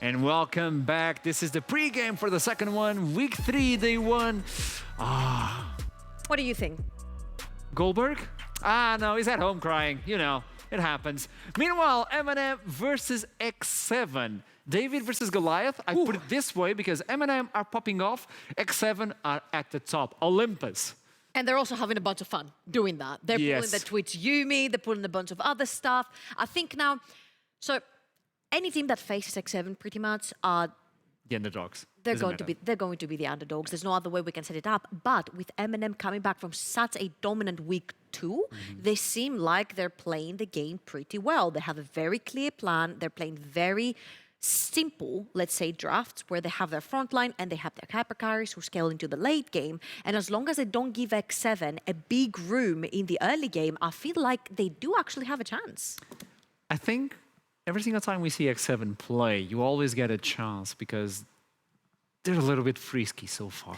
And welcome back. This is the pregame for the second one, week 3, day 1. What do you think? Goldberg? No, he's at home crying. You know, it happens. Meanwhile, MNM versus X7. David versus Goliath. I put it this way because MNM are popping off. X7 are at the top. Olympus. And they're also having a bunch of fun doing that. They're pulling the Twitch Yumi, they're pulling a bunch of other stuff. I think now, so any team that faces X7 pretty much are the underdogs. they're going to be the underdogs. There's no other way we can set it up. But with MNM coming back from such a dominant week 2, they seem like they're playing the game pretty well. They have a very clear plan. They're playing very simple, let's say, drafts where they have their front line and they have their hyper carries who scale into the late game. And as long as they don't give X7 a big room in the early game, I feel like they do actually have a chance. I think every single time we see X7 play, you always get a chance because they're a little bit frisky so far.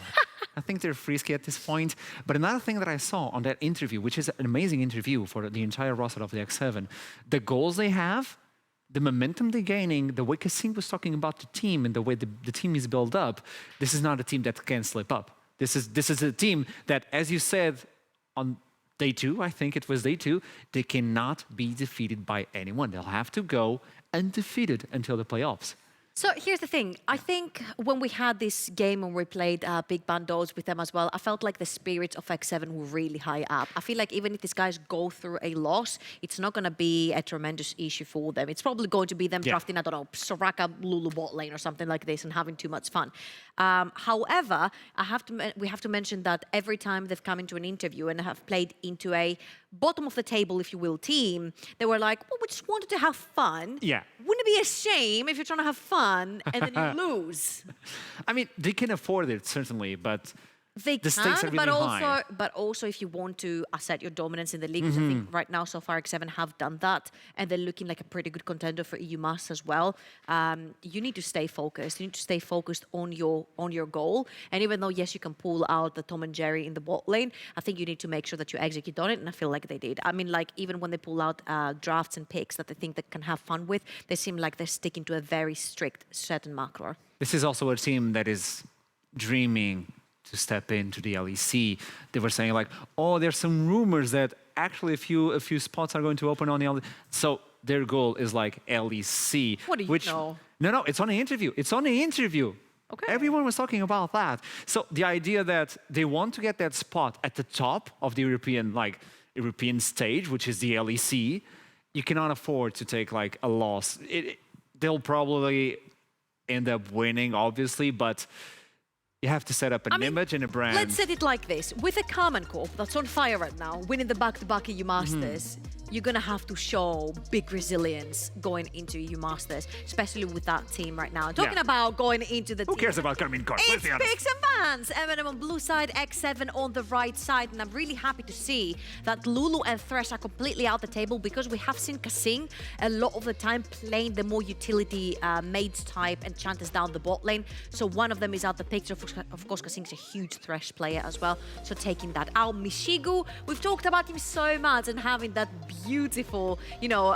I think they're frisky at this point. But another thing that I saw on that interview, which is an amazing interview for the entire roster of the X7, the goals they have, the momentum they're gaining, the way Kasim was talking about the team and the way the team is built up, this is not a team that can slip up. This is a team that, as you said on day 2, I think it was day 2, they cannot be defeated by anyone. They'll have to go undefeated until the playoffs. So here's the thing. I think when we had this game and we played Big Bandos with them as well, I felt like the spirits of X7 were really high up. I feel like even if these guys go through a loss, it's not going to be a tremendous issue for them. It's probably going to be them drafting, I don't know, Soraka, Lulu bot lane or something like this and having too much fun. However, we have to mention that every time they've come into an interview and have played into a bottom of the table, if you will, team, they were like, well, we just wanted to have fun. Yeah. Wouldn't it be a shame if you're trying to have fun and then you lose? I mean, they can afford it, certainly, but they the stakes are really high. But also if you want to assert your dominance in the league, because I think right now so far X7 have done that, and they're looking like a pretty good contender for EU Mass as well. You need to stay focused. You need to stay focused on your goal. And even though yes, you can pull out the Tom and Jerry in the bot lane, I think you need to make sure that you execute on it. And I feel like they did. I mean, like even when they pull out drafts and picks that they think they can have fun with, they seem like they're sticking to a very strict certain macro. This is also a team that is dreaming to step into the LEC. They were saying like, oh, there's some rumors that actually a few spots are going to open on the LEC. So their goal is like LEC. What do you know? No, it's on the interview. It's on the interview. Okay. Everyone was talking about that. So the idea that they want to get that spot at the top of the European stage, which is the LEC, you cannot afford to take like a loss. They'll probably end up winning, obviously, but you have to set up an image and a brand. Let's set it like this. With a Carmen Corp that's on fire right now, winning the back-to-back EU Masters, you're going to have to show big resilience going into EU Masters, especially with that team right now. Talking about going into the Who cares about Carmen Corp? It's picks and bans. MNM on blue side, X7 on the right side. And I'm really happy to see that Lulu and Thresh are completely out the table because we have seen Kasing a lot of the time playing the more utility mage type enchanters down the bot lane. So one of them is out the picture. Of course, Kasing's a huge Thresh player as well. So taking that out. Mishigu, we've talked about him so much and having that beautiful, you know,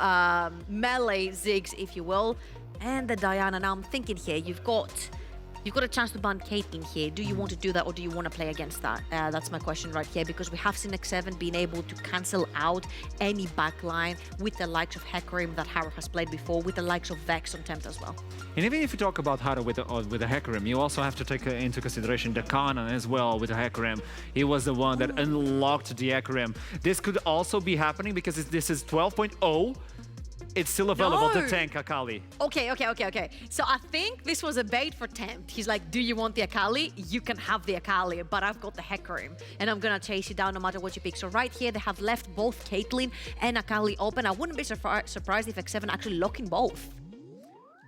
melee zigs, if you will. And the Diana. Now I'm thinking here, you've got a chance to ban Caitlyn here. Do you want to do that or do you want to play against that? That's my question right here, because we have seen X7 being able to cancel out any backline with the likes of Hecarim that Haru has played before, with the likes of Vex on Tempt as well. And even if you talk about Haru with the Hecarim, you also have to take into consideration the Kanan as well with the Hecarim. He was the one that unlocked the Hecarim. This could also be happening because this is 12.0. It's still available to tank Akali. Okay. So I think this was a bait for Tempt. He's like, do you want the Akali? You can have the Akali, but I've got the Hecarim, and I'm gonna chase you down no matter what you pick. So right here, they have left both Caitlyn and Akali open. I wouldn't be surprised if X7 actually locking both.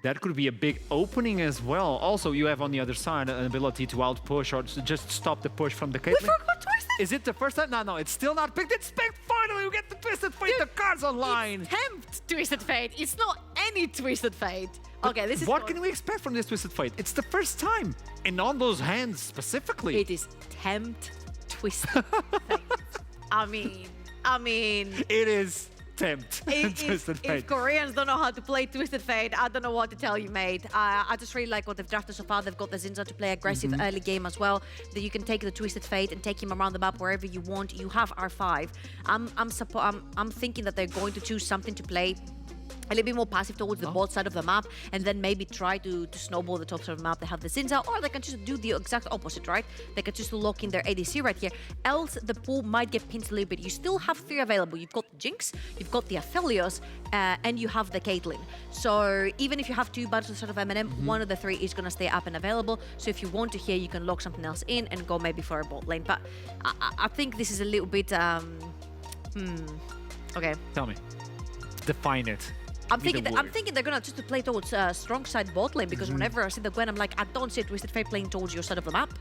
That could be a big opening as well. Also, you have on the other side an ability to outpush or to just stop the push from the Caitlyn. We forgot Twisted. Is it the first time? No, it's still not picked. It's picked. Finally, we get the Twisted Fate. The cards online. It's Tempt Twisted Fate. It's not any Twisted Fate. Okay, this is what can we expect from this Twisted Fate? It's the first time, and on those hands specifically. It is Tempt Twisted Fate. I mean, it is attempt. If Koreans don't know how to play Twisted Fate, I don't know what to tell you, mate. I just really like what they've drafted so far. They've got the Zinza to play aggressive early game as well. That you can take the Twisted Fate and take him around the map wherever you want. You have R5. I'm thinking that they're going to choose something to play a little bit more passive towards the bot side of the map, and then maybe try to snowball the top side of the map. They have the Zinza, or they can just do the exact opposite, right? They can just lock in their ADC right here. Else, the pool might get pinched a little bit. You still have 3 available. You've got the Jinx, you've got the Aphelios, and you have the Caitlyn. So even if you have 2 buttons sort of MNM, one of the 3 is going to stay up and available. So if you want to here, you can lock something else in and go maybe for a bot lane. But I think this is a little bit... Okay. Tell me. Define it. I'm thinking they're gonna just to play towards strong side bot lane, because whenever I see the Gwen, I'm like, I don't see a Twisted Fate playing towards your side of the map.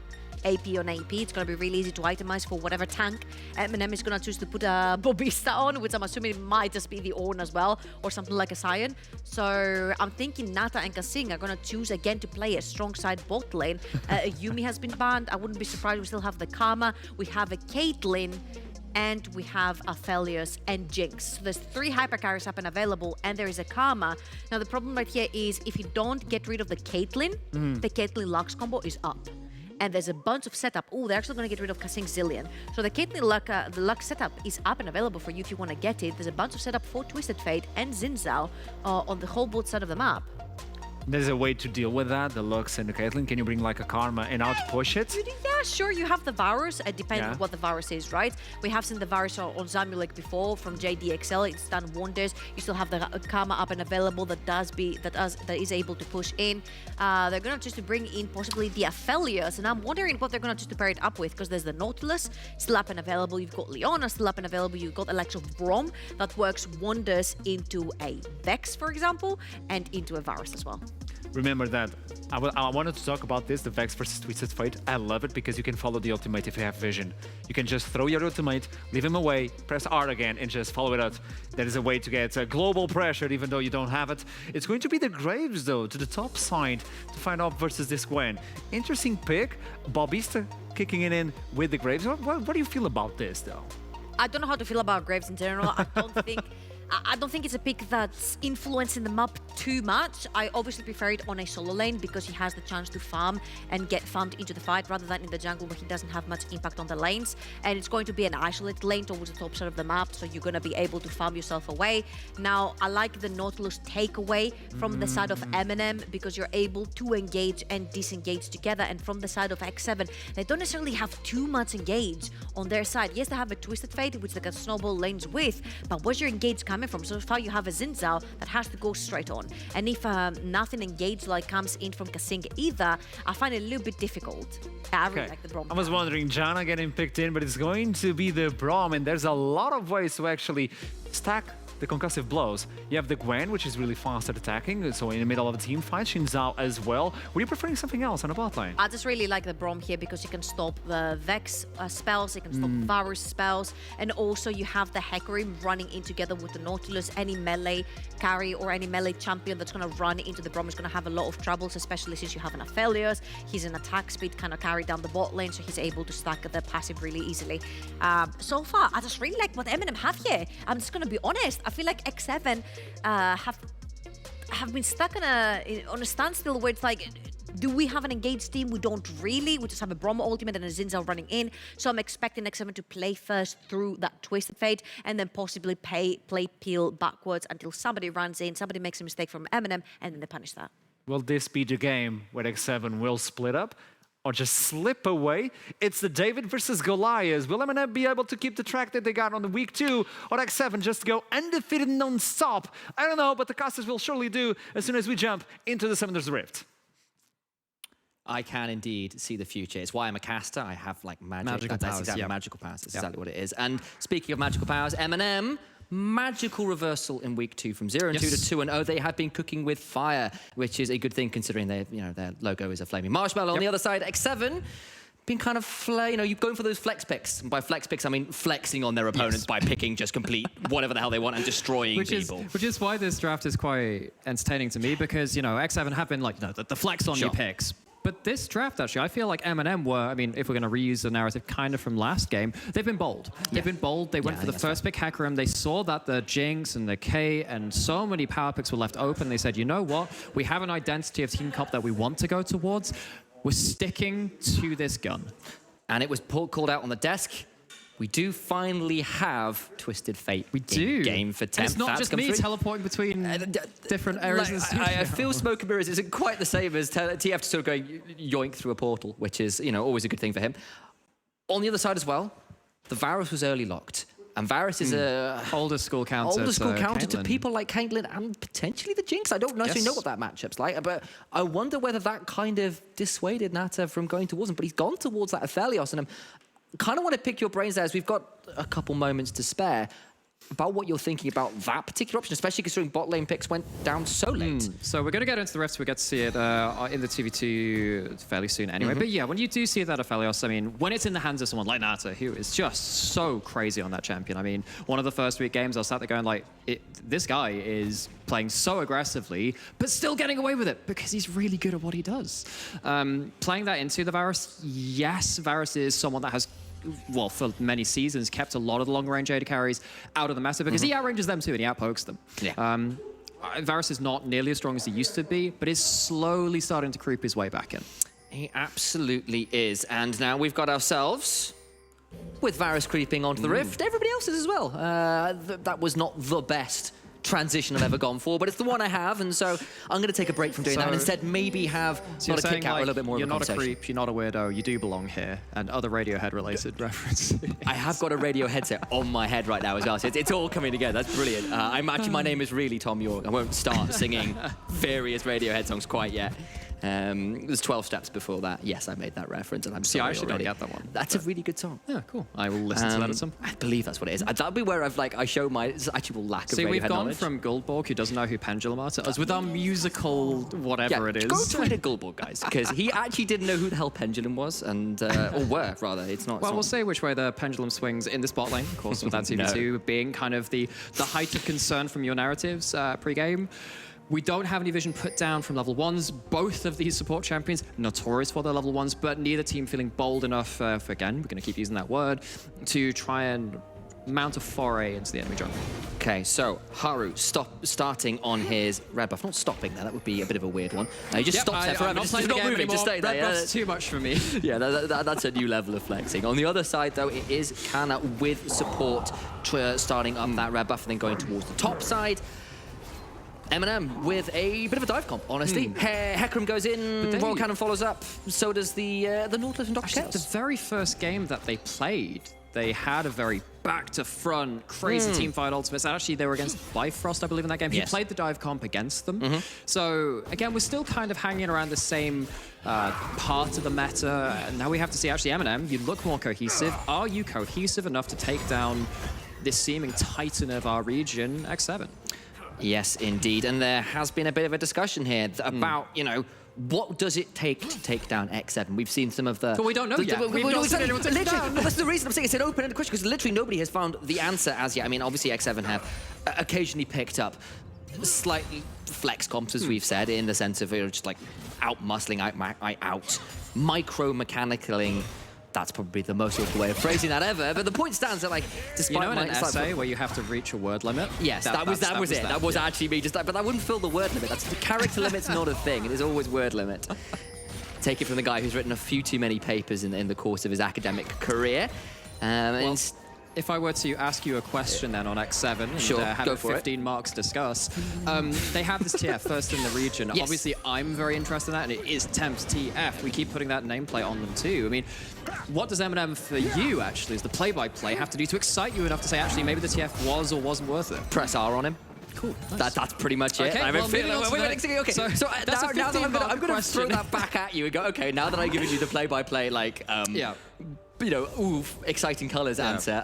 AP on AP, it's gonna be really easy to itemize for whatever tank. MNM is gonna choose to put a Bobista on, which I'm assuming might just be the Ornn as well, or something like a Sion. So I'm thinking Nata and Kasing are gonna choose again to play a strong side bot lane. Yumi has been banned. I wouldn't be surprised. We still have the Karma. We have a Caitlyn. And we have Aphelios and Jinx. So there's 3 hypercarries up and available, and there is a Karma. Now the problem right here is if you don't get rid of the Caitlyn, the Caitlyn Lux combo is up. And there's a bunch of setup. Oh, they're actually going to get rid of Kasing Zillion. So the Caitlyn the Lux setup is up and available for you if you want to get it. There's a bunch of setup for Twisted Fate and Zinzao on the whole both side of the map. There's a way to deal with that, the Lux and the Caitlyn. Can you bring like a Karma and out-push it? Yeah, sure. You have the Varus, depending on what the Varus is, right? We have seen the Varus on Zamulik before from JDXL. It's done wonders. You still have the Karma up and available that is able to push in. They're gonna just to bring in possibly the Aphelios, and I'm wondering what they're gonna just to pair it up with, because there's the Nautilus still up and available. You've got Leona still up and available. You've got Alexa Brom that works wonders into a Vex, for example, and into a Varus as well. Remember that. I wanted to talk about this, the Vex versus Twisted Fate. I love it because you can follow the ultimate if you have vision. You can just throw your ultimate, leave him away, press R again, and just follow it out. There is a way to get global pressure even though you don't have it. It's going to be the Graves, though, to the top side to find out versus this Gwen. Interesting pick. Bobista kicking it in with the Graves. What do you feel about this, though? I don't know how to feel about Graves in general. I don't think it's a pick that's influencing the map too much. I obviously prefer it on a solo lane because he has the chance to farm and get farmed into the fight rather than in the jungle where he doesn't have much impact on the lanes. And it's going to be an isolated lane towards the top side of the map, so you're going to be able to farm yourself away. Now, I like the Nautilus takeaway from the side of MNM because you're able to engage and disengage together. And from the side of X7, they don't necessarily have too much engage on their side. Yes, they have a Twisted Fate, which they can snowball lanes with, but where's your engage coming from? So far you have a Zinzao that has to go straight on, and if nothing engaged like comes in from Kasing either, I find it a little bit difficult. I really like the Brom. I was wondering, Janna getting picked in, but it's going to be the Brom, and there's a lot of ways to actually stack the concussive blows. You have the Gwen, which is really fast at attacking, so in the middle of a team fight, Shinzao as well. Were you preferring something else on the bot lane? I just really like the Brom here because you can stop the Vex spells, you can stop Varus spells, and also you have the Hecarim running in together with the Nautilus. Any melee carry or any melee champion that's going to run into the Brom is going to have a lot of troubles, especially since you have an Aphelios. He's an attack speed kind of carry down the bot lane, so he's able to stack the passive really easily. So far, I just really like what MNM have here. I'm just going to be honest. I feel like X7 have been stuck on a standstill where it's like, do we have an engaged team? We don't really. We just have a Brom ultimate and a Zinzao running in. So I'm expecting X7 to play first through that Twisted Fate and then possibly play peel backwards until somebody runs in, somebody makes a mistake from MNM, and then they punish that. Will this be the game where X7 will split up or just slip away? It's the David versus Goliath. Will MNM be able to keep the track that they got on the week 2, or X7 just go undefeated non-stop? I don't know, but the casters will surely do as soon as we jump into the Summoner's Rift. I can indeed see the future. It's why I'm a caster. I have like magic. That's powers, exactly magical powers. That's exactly what it is. And speaking of magical powers, MNM, magical reversal in week 2 from 0-2 to 2-0. They have been cooking with fire, which is a good thing considering their logo is a flaming marshmallow. On the other side, X7 been kind of you're going for those flex picks. And by flex picks, I mean flexing on their opponents by picking just complete whatever the hell they want and destroying people. Which is why this draft is quite entertaining to me, because X7 have been like the flex on your picks. But this draft, actually, I feel like MNM were, I mean, if we're going to reuse the narrative kind of from last game, they've been bold. They've been bold. They went for the first pick, Hecarim. They saw that the Jinx and the K and so many power picks were left open. They said, you know what? We have an identity of Team Cup that we want to go towards. We're sticking to this gun. And it was called out on the desk. We do finally have Twisted Fate in game for 10. It's not just me teleporting between different areas of the studio. I feel Smoke and Mirrors isn't quite the same as TF sort of going yoink through a portal, which is, you know, always a good thing for him. On the other side as well, the Varus was early locked. And Varus is a older school counter to people like Caitlyn and potentially the Jinx. I don't necessarily know what that matchup's like, but I wonder whether that kind of dissuaded Nata from going towards him. But he's gone towards that Aphelios, and I kind of want to pick your brains there as we've got a couple moments to spare about what you're thinking about that particular option, especially considering bot lane picks went down so late. So we're going to get into the rest. We get to see it in the TV2 fairly soon anyway. But yeah, when you do see that Aphelios, I mean, when it's in the hands of someone like Nata, who is just so crazy on that champion. I mean, one of the first week games, I was sat there going like, this guy is playing so aggressively, but still getting away with it because he's really good at what he does. Playing that into the Varus, yes, Varus is someone that has, well, for many seasons, kept a lot of the long-range AD carries out of the meta because he outranges them too and he outpokes them. Yeah. Varus is not nearly as strong as he used to be, but is slowly starting to creep his way back in. He absolutely is. And now we've got ourselves, with Varus creeping onto the Rift, everybody else is as well. That was not the best transition I've ever gone for, but it's the one I have, and so I'm going to take a break from doing that and instead maybe have not a kick out, like, a little bit more of a conversation. You're not a creep, you're not a weirdo, you do belong here, and other Radiohead-related references. I have got a radio headset on my head right now as well, so it's all coming together. That's brilliant. My name is really Tom York. I won't start singing various Radiohead songs quite yet. There's 12 steps before that. Yes, I made that reference, and I'm sorry. I actually don't get that one. That's a really good song. Yeah, cool. I will listen to that at some point. I believe that's what it is. That'll be where I show my actual lack of Radiohead we've gone knowledge. From Goldborg, who doesn't know who Pendulum are, to us with our musical whatever it is. Go tweet at Goldborg, guys, because he actually didn't know who the hell Pendulum was, and or were rather. It's not. Well, we'll say which way the pendulum swings in the bot lane, of course, with that TV2 being kind of the height of concern from your narratives pre-game. We don't have any vision put down from level 1s. Both of these support champions, notorious for their level 1s, but neither team feeling bold enough, again, we're going to keep using that word, to try and mount a foray into the enemy jungle. Okay, so Haru starting on his red buff. Not stopping there, that would be a bit of a weird one. He just stops there forever, just not moving, just stay there. Red buff's too much for me. Yeah, that's a new level of flexing. On the other side, though, it is Kana with support starting up that red buff and then going towards the top side. MNM with a bit of a dive comp, honestly. Hecarim goes in, Royal Cannon follows up, so does the Nautilus and Dr. Chaos. The very first game that they played, they had a very back-to-front, crazy teamfight ultimates. Actually, they were against Bifrost, I believe, in that game. He played the dive comp against them. So, again, we're still kind of hanging around the same part of the meta. And now we have to see, actually, MNM, you look more cohesive. Are you cohesive enough to take down this seeming titan of our region, X7? Yes, indeed. And there has been a bit of a discussion here about, you know, what does it take to take down X7? We've seen some of the... But we don't know yet. We've not seen anyone take it down. That's the reason I'm saying it's an open-ended question, because literally nobody has found the answer as yet. I mean, obviously X7 have occasionally picked up slightly flex comps, as we've said, in the sense of just like out-muscling, out micro-mechanically. That's probably the most awful way of phrasing that ever. But the point stands that, like, despite in an essay where you have to reach a word limit? Yes, that was it. That was actually me. Just, but that wouldn't fill the word limit. That's the character limit's not a thing. It is always word limit. Take it from the guy who's written a few too many papers in the course of his academic career. Well, if I were to ask you a question then on X7 and have 15 marks discuss, they have this TF first in the region. Yes. Obviously, I'm very interested in that, and it is Temps TF. We keep putting that nameplate on them too. I mean, what does MNM for you, actually, as the play-by-play, have to do to excite you enough to say, actually, maybe the TF was or wasn't worth it? Press R on him. Cool. Nice. That's pretty much it. Okay, Okay, so now I'm going to throw that back at you and go, okay, now that I've given you the play-by-play, like, you know, exciting colours answer.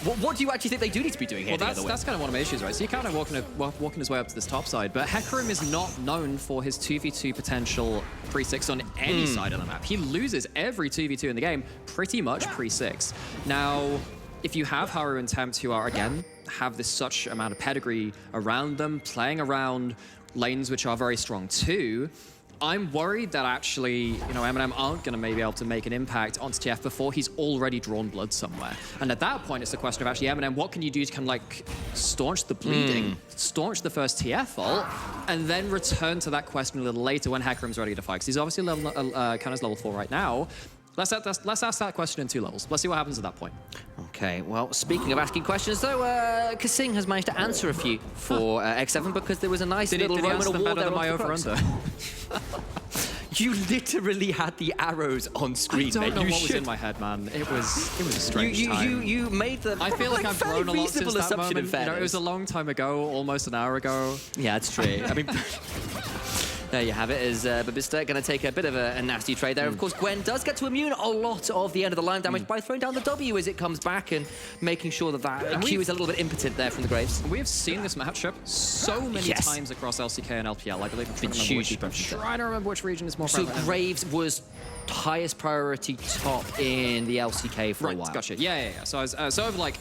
What do you actually think they do need to be doing here? Well, that's kind of one of my issues, right? So you're kind of walking his way up to this top side, but Hecarim is not known for his 2v2 potential pre-6 on any side of the map. He loses every 2v2 in the game pretty much pre-6. Now, if you have Haru and Tempt who are, again, have this such amount of pedigree around them, playing around lanes which are very strong too, I'm worried that actually, you know, MNM aren't going to maybe be able to make an impact onto TF before he's already drawn blood somewhere. And at that point, it's a question of actually, MNM, what can you do to kind of like staunch the bleeding, staunch the first TF ult, and then return to that question a little later when Hecarim's ready to fight? Because he's obviously Canon's level 4 right now. Let's ask that question in 2 levels. Let's see what happens at that point. Okay, well, speaking of asking questions, though, Kasing has managed to answer a few for X7 because there was a nice little Roman award there my on the over-under? You literally had the arrows on screen, I don't mate. know You what was should. in my head, man. It was a strange time. You made the I feel like I've fairly grown a lot reasonable since that assumption moment. in You know, it was fairness. a long time ago, almost an hour ago. Yeah, it's true. I mean, there you have it. Is Babista going to take a bit of a nasty trade there? Of course, Gwen does get to immune a lot of the end of the line damage by throwing down the W as it comes back and making sure that Q is a little bit impotent there from the Graves. We have seen this matchup so many times across LCK and LPL. I believe I'm trying to remember which region is more So prevalent. Graves was highest priority top in the LCK for a while. Gotcha. Yeah. So over like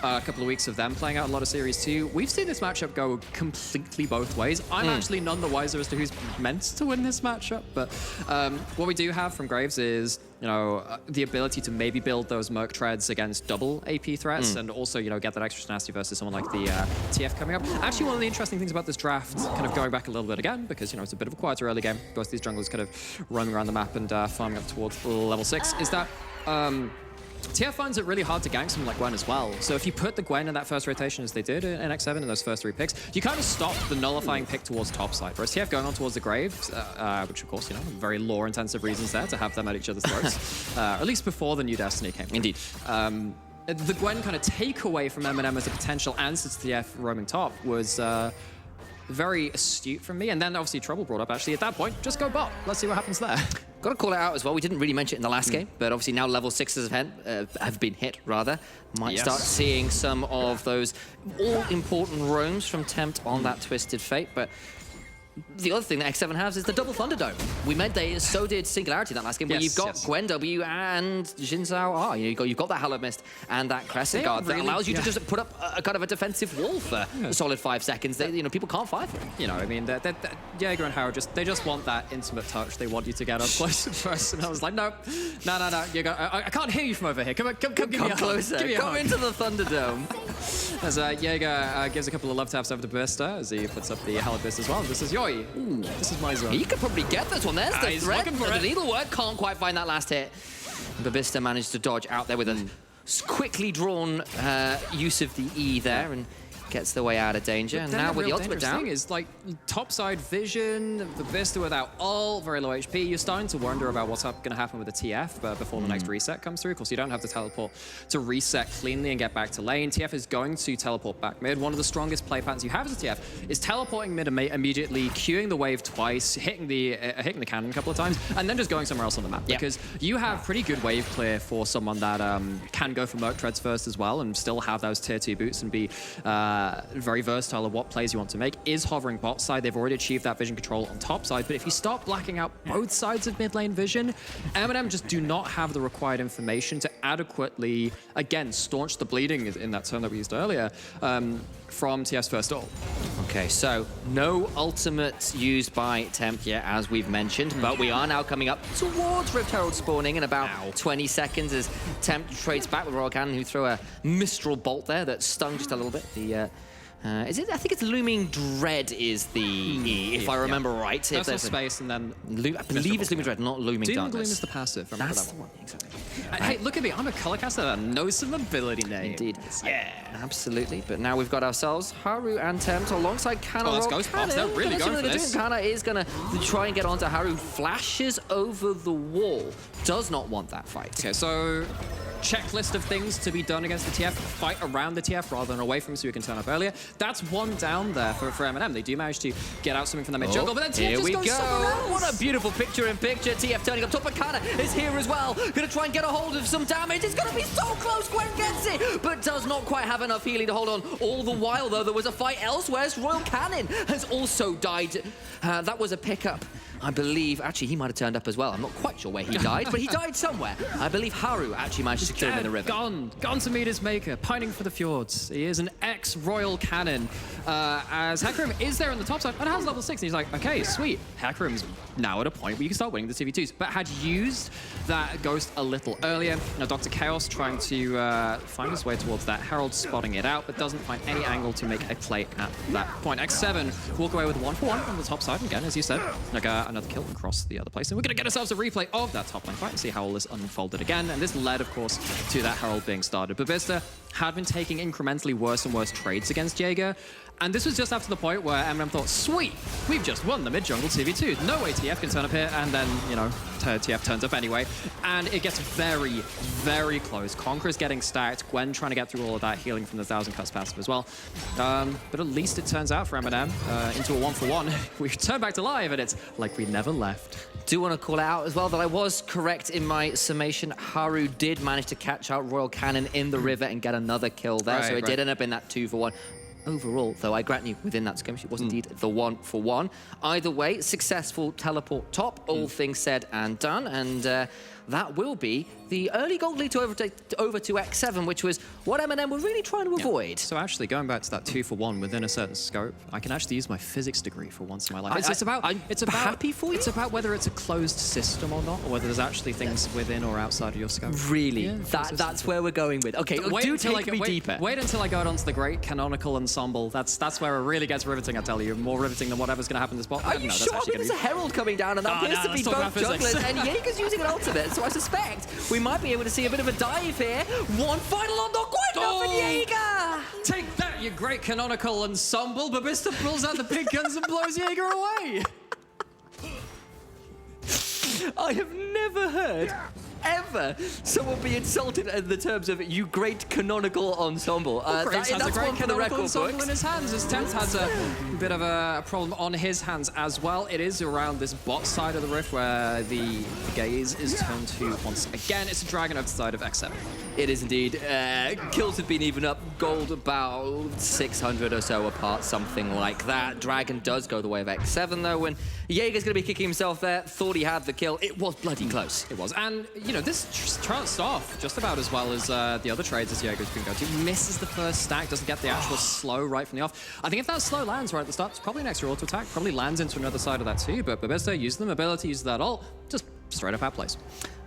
a couple of weeks of them playing out a lot of Series 2, we've seen this matchup go completely both ways. I'm actually none the wiser as to who's meant to win this matchup, but what we do have from Graves is, you know, the ability to maybe build those Merc treads against double AP threats and also, you know, get that extra nasty versus someone like the TF coming up. Actually, one of the interesting things about this draft, kind of going back a little bit again, because, you know, it's a bit of a quieter early game, both these junglers kind of roaming around the map and farming up towards level 6, is that TF finds it really hard to gank someone like Gwen as well. So if you put the Gwen in that first rotation as they did in X7 in those first 3 picks, you kind of stop the nullifying pick towards top side. Whereas TF going on towards the Graves, which of course, you know, very lore-intensive reasons there to have them at each other's throats. At least before the new Destiny came. Indeed. The Gwen kind of takeaway from MNM as a potential answer to TF roaming top was very astute from me. And then obviously Trouble brought up, actually, at that point, just go bot. Let's see what happens there. Got to call it out as well. We didn't really mention it in the last game, but obviously now level 6s have been hit, rather. Might start seeing some of those all-important roams from Tempt on that Twisted Fate, but the other thing that X7 has is the double Thunderdome. We meant so did Singularity that last game, where you've got Gwen W and Jin Zhao R. You've got that Halo Mist and that Crescent Guard that allows you to just put up a kind of a defensive wall for a solid 5 seconds. You know, people can't fight for it. You know, I mean, Jaeger and Howard they just want that intimate touch. They want you to get up close and personal. And I was like, no, Jaeger, I can't hear you from over here. Come give me a closer. Give me a Come hug. into the Thunderdome. As Jaeger gives a couple of love taps over to Ballista as he puts up the Halibist as well. This is Yoi. Ooh, this is my zone. He could probably get this one. There's the he's threat. looking for The it. needlework can't quite find that last hit. Babista managed to dodge out there with a quickly drawn use of the E there and gets the way out of danger. And now with the ultimate down. Thing is, like, topside vision, the Vista without ult, very low HP. You're starting to wonder about what's going to happen with the TF before the next reset comes through. Of course, you don't have to teleport to reset cleanly and get back to lane. TF is going to teleport back mid. One of the strongest play patterns you have as a TF is teleporting mid immediately, queuing the wave twice, hitting the cannon a couple of times, and then just going somewhere else on the map. Because you have pretty good wave clear for someone that can go for Merc Treads first as well and still have those tier 2 boots and be very versatile of what plays you want to make. Is hovering bot side. They've already achieved that vision control on top side, but if you start blacking out both sides of mid lane vision, MNM just do not have the required information to adequately, again, staunch the bleeding in that term that we used earlier from TF's first ult. Okay, so no ultimate used by Tempt yet, as we've mentioned, but we are now coming up towards Rift Herald spawning in about 20 seconds as Tempt trades back with Royal Cannon, who throw a Mistral Bolt there that stung just a little bit. The is it? I think it's Looming Dread is the E, if I remember right. That's the space, and then I believe it's Looming Dread, not Looming Doom Darkness. Gloom is the passive. Remember That's that the one, exactly. Hey, look at me. I'm a color caster that knows some ability names. Indeed. Yeah, absolutely. But now we've got ourselves Haru and Tempt alongside Kana. Oh, that's Rock Ghostbox. They're really Gonna see going what for they're this. doing. Kana is going to try and get onto Haru. Flashes over the wall. Does not want that fight. Okay, so checklist of things to be done against the TF. Fight around the TF rather than away from him so we can turn up earlier. That's one down there for MNM. They do manage to get out something from the mid jungle, but then TF Here just we goes somewhere else. go. What a beautiful picture-in-picture. TF turning up top, but Kana is here as well. Going to try and get a hold of some damage. It's going to be so close. Gwen gets it, but does not quite have enough healing to hold on. All the while, though, there was a fight elsewhere. Royal Cannon has also died. That was a pickup. I believe, actually, he might have turned up as well. I'm not quite sure where he died, but he died somewhere. I believe Haru actually managed to secure him in the river. Gone to meet his maker, pining for the fjords. He is an ex-Royal Cannon. As Hecarim is there on the top side and has level 6, and he's like, okay, sweet. Hecarim's now at a point where you can start winning the 2v2s. But had used that Ghost a little earlier. Now Dr. Chaos trying to find his way towards that Herald, spotting it out, but doesn't find any angle to make a play at that point. X7 walk away with 1-for-1 on the top side. Again, as you said, like another kill across the other place. And we're going to get ourselves a replay of that top lane fight and see how all this unfolded again. And this led, of course, to that Herald being started. But Bista had been taking incrementally worse and worse trades against Jaeger. And this was just after the point where MNM thought, sweet, we've just won the mid-jungle 2v2. No way TF can turn up here. And then, you know, TF turns up anyway. And it gets very, very close. Conqueror's getting stacked. Gwen trying to get through all of that, healing from the 1,000 cuts passive as well. But at least it turns out for MNM into a 1-for-1. We turn back to live, and it's like we never left. Do want to call out as well that I was correct in my summation. Haru did manage to catch out Royal Cannon in the river and get another kill there. So it did end up in that 2-for-1. Overall, though, I grant you, within that skirmish, it was indeed the 1-for-1. Either way, successful teleport top, all things said and done. And that will be the early gold lead to over to X7, which was what MNM were really trying to avoid. So actually, going back to that 2-for-1 within a certain scope, I can actually use my physics degree for once in my life. It's about happy for you? It's about whether it's a closed system or not, or whether there's actually things within or outside of your scope. Really? Yeah, That's where we're going with. Okay, take me deeper. Wait until I go out onto the great canonical ensemble. That's where it really gets riveting, I tell you. More riveting than whatever's going to happen in this bot. Are you sure? I mean, there's a Herald coming down, and that appears to be both jugglers, and Jaeger's using an ultimate, so I suspect we might be able to see a bit of a dive here. One final on the Gwen for Jaeger! Take that, you great canonical ensemble. Babista pulls out the big guns and blows Jaeger away. I have never heard ever someone be insulted in the terms of you great canonical ensemble. Graves has a great one for the record ensemble books. in his hands. As Tempt has a bit of a problem on his hands as well. It is around this bot side of the rift where the gaze is turned to once again. It's a dragon over the side of X7. It is indeed. Kills have been even up. Gold about 600 or so apart, something like that. Dragon does go the way of X7 though. When Jaeger's going to be kicking himself there, thought he had the kill. It was bloody close. It was. And, you know, this starts off just about as well as the other trades as Jaeger's been going to. Misses the first stack, doesn't get the actual slow right from the off. I think if that slow lands right at the start, it's probably an extra auto attack. Probably lands into another side of that too. But Babista uses the mobility, uses that ult, just straight up outplays.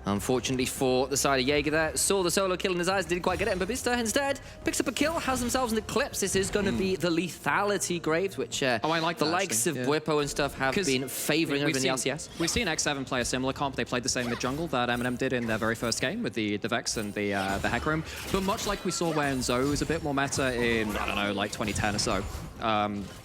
Unfortunately for the side of Jaeger there, saw the solo kill in his eyes, didn't quite get it, and Babista instead picks up a kill, has themselves an Eclipse. This is going to be the lethality Graves, which I like the that, likes actually. of Bwipo and stuff have been favouring over in the LCS. We've seen X7 play a similar comp. They played the same mid-jungle that MNM did in their very first game with the Vex and the Heck Room. But much like we saw when Zoe was a bit more meta in, I don't know, like 2010 or so,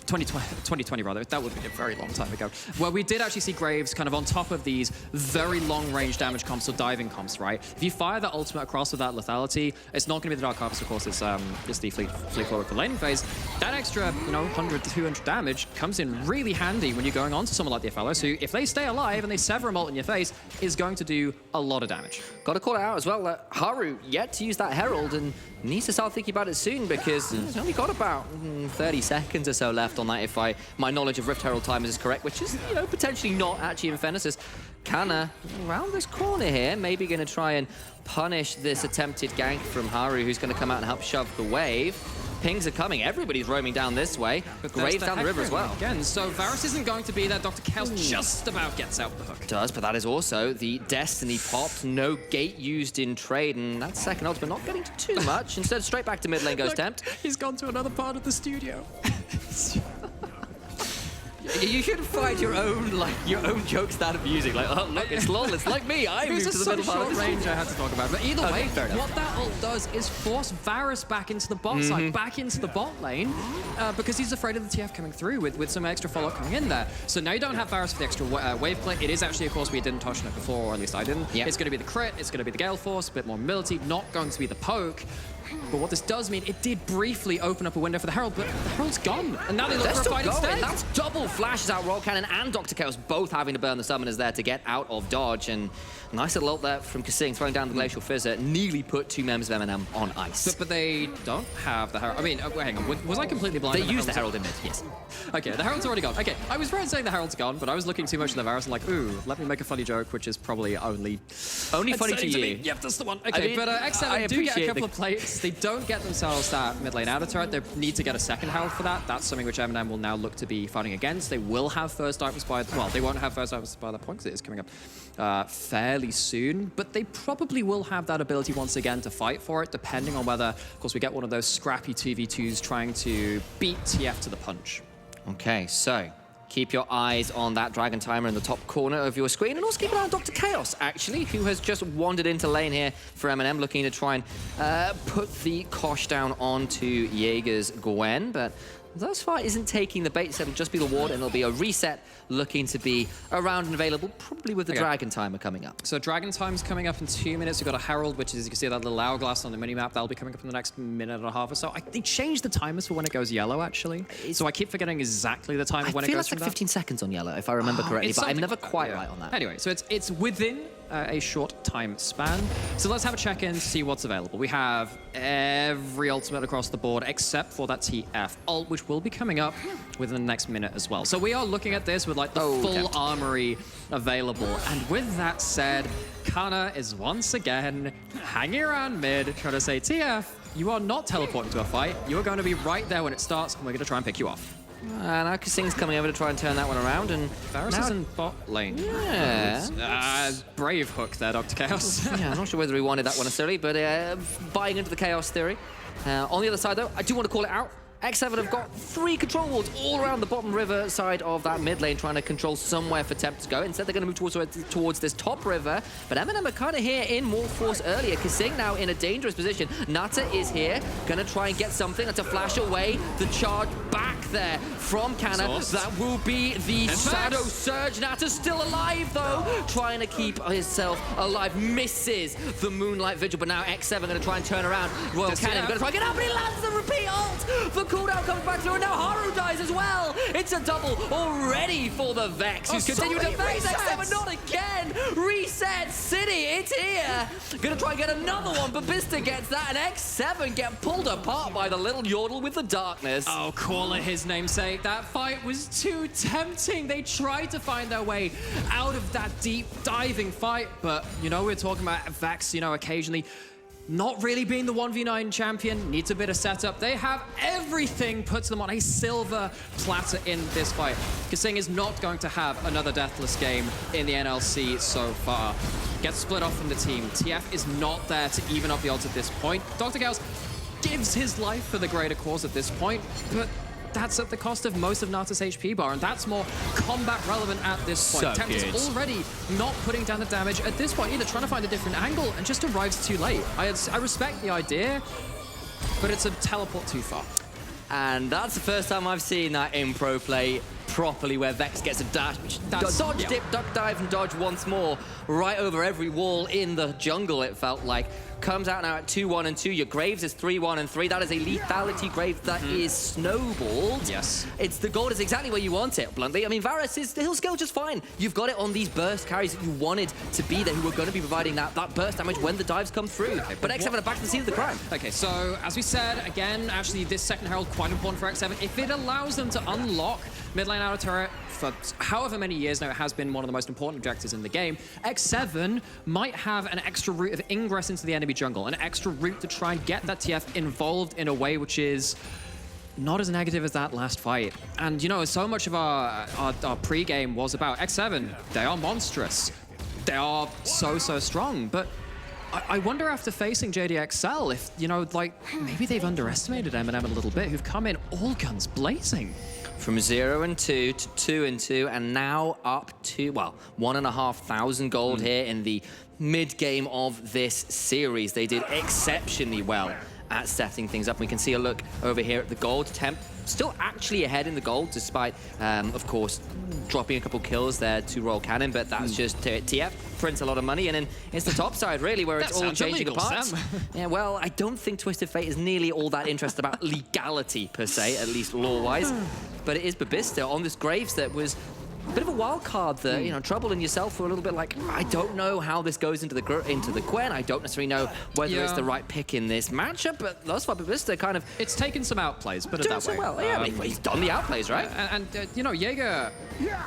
2020 rather, that would be a very long time ago, where we did actually see Graves kind of on top of these very long-range damage comps or diving comps, right? If you fire that ultimate across with that lethality, it's not going to be the Dark Harvest, of course, it's the fleet forward for laning phase. That extra, 100 to 200 damage comes in really handy when you're going on to someone like the FLS, who, if they stay alive and they sever a ult in your face, is going to do a lot of damage. Got to call it out as well, Haru yet to use that Herald and needs to start thinking about it soon because he's only got about 30 seconds or so left on that if my knowledge of Rift Herald timers is correct, which is, potentially not actually in Fennesis. Kana around this corner here, maybe going to try and punish this attempted gank from Haru, who's going to come out and help shove the wave. Pings are coming. Everybody's roaming down this way. Graves down the river as well. Again, so Varus isn't going to be there. Dr. Chaos just about gets out the hook. Does, but that is also the Destiny popped. No gate used in trade, and that second ultimate not getting to too much. Instead, straight back to mid lane goes Tempt. He's gone to another part of the studio. You should find your own jokes that amusing. Like, oh look, it's lol, it's like me. I moved to the middle part of the range I had to talk about. But either way, what that ult does is force Varus back into the bot side, back into the bot lane, because he's afraid of the TF coming through with some extra follow-up coming in there. So now you don't have Varus for the extra wave play. It is actually, of course, we didn't touch on it before, or at least I didn't. Yep. It's going to be the crit, it's going to be the Gale Force, a bit more mobility, not going to be the poke. But what this does mean, it did briefly open up a window for the Herald, but the Herald's gone. And now they look for a fight instead. That's double flashes out Royal Cannon and Dr. Chaos both having to burn the summoners there to get out of dodge. And nice little ult there from Kasing, throwing down the Glacial Fizzer, nearly put two members of MNM on ice. But they don't have the Herald. I mean, hang on, was I completely blind? They used the Herald in mid, yes. Okay, the Herald's already gone. Okay, I was right in saying the Herald's gone, but I was looking too much at the Varus and like, ooh, let me make a funny joke, which is probably only funny to you. Yep, that's the one. Okay, but X7 do get a couple of plates case they don't get themselves that mid lane outer turret, they need to get a second herald for that. That's something which MNM will now look to be fighting against. They will have first items by, well, they won't have first items by that point because it is coming up fairly soon, but they probably will have that ability once again to fight for it, depending on whether, of course, we get one of those scrappy 2v2s trying to beat TF to the punch. Okay, so keep your eyes on that Dragon Timer in the top corner of your screen, and also keep an eye on Dr. Chaos, actually, who has just wandered into lane here for MNM, looking to try and put the Kosh down onto Jaeger's Gwen, but thus far isn't taking the bait, so it'll just be the ward, and it'll be a reset looking to be around and available, probably with the Dragon Timer coming up. So Dragon Time's coming up in 2 minutes. We've got a Herald, which is, you can see that little hourglass on the minimap. That'll be coming up in the next minute and a half or so. They changed the timers for when it goes yellow, actually. So I keep forgetting exactly the time of when it goes I feel like 15 seconds on yellow, if I remember correctly, but I'm never quite right on that. Anyway, so it's within a short time span. So let's have a check-in to see what's available. We have every ultimate across the board except for that TF ult, which will be coming up within the next minute as well. So we are looking at this with like the full armory available. And with that said, Kana is once again hanging around mid, trying to say, TF, you are not teleporting to a fight. You're going to be right there when it starts, and we're going to try and pick you off. And Akasing's coming over to try and turn that one around, and Varus is in bot lane. Yeah. Brave hook there, Dr. Chaos. Yeah, I'm not sure whether he wanted that one necessarily, but buying into the Chaos theory. On the other side, though, I do want to call it out. X7 have got 3 control wards all around the bottom river side of that mid lane, trying to control somewhere for Temp to go. Instead, they're going to move towards this top river. But MNM are kind of here in more force earlier. Kasing now in a dangerous position. Nata is here, going to try and get something. That's a flash away. The charge back there from Kana. That will be the Shadow Surge. Nata's still alive, though. Trying to keep himself alive. Misses the Moonlight Vigil. But now X7 going to try and turn around. Royal Cannon going to try and get up, but he lands the repeat ult. The cooldown comes back through, and now Haru dies as well. It's a double already for the Vex, who's continuing to Vex X7, not again. Reset City, it's here. Gonna try and get another one, but Bista gets that, and X7 get pulled apart by the little Yordle with the darkness. Oh, call it his namesake. That fight was too tempting. They tried to find their way out of that deep diving fight, but, you know, we're talking about Vex, you know, occasionally not really being the 1v9 champion, needs a bit of setup. They have everything put to them on a silver platter in this fight. Kasing is not going to have another deathless game in the NLC so far. Gets split off from the team. TF is not there to even up the odds at this point. Dr. Gauss gives his life for the greater cause at this point, but that's at the cost of most of Nata's HP bar, and that's more combat relevant at this point. Temp is already not putting down the damage at this point, either trying to find a different angle and just arrives too late. I respect the idea, but it's a teleport too far. And that's the first time I've seen that in pro play properly, where Vex gets a dash, which dodge, dip, duck, dive, and dodge once more, right over every wall in the jungle, it felt like. Comes out now at 2-1 and 2. Your Graves is 3-1 and 3. That is a lethality Graves that is snowballed. Yes. It's the gold is exactly where you want it, bluntly. I mean, Varus is he'll scale just fine. You've got it on these burst carries that you wanted to be there, who are going to be providing that burst damage when the dives come through. Okay, but X7 are back to the scene of the crime. Okay, so as we said, again, actually this second Herald quite important for X7. If it allows them to unlock mid lane outer turret for however many years now, it has been one of the most important objectives in the game. X7 might have an extra route of ingress into the enemy jungle, an extra route to try and get that TF involved in a way which is not as negative as that last fight. And you know, so much of our pre-game was about X7. They are monstrous. They are so strong, but I wonder after facing JDXL if, you know, like maybe they've underestimated MNM a little bit, who've come in all guns blazing. From 0 and 2 to 2 and 2, and now up to, well, 1,500 gold here in the mid-game of this series. They did exceptionally well at setting things up. We can see a look over here at the gold. Temp still actually ahead in the gold, despite, of course, dropping a couple kills there to Royal Cannon, but that's just TF prints a lot of money, and then it's the top side, really, where it's all changing apart. Yeah, well, I don't think Twisted Fate is nearly all that interested about legality, per se, at least law-wise, but it is Babista on this Graves that was bit of a wild card there. You know, Trouble and yourself were a little bit like, I don't know how this goes into the Gwen. I don't necessarily know whether it's the right pick in this matchup, but thus far, Babista kind of... It's taken some outplays, put it doing that so way. well. Yeah, he's done the outplays, right? And you know, Jaeger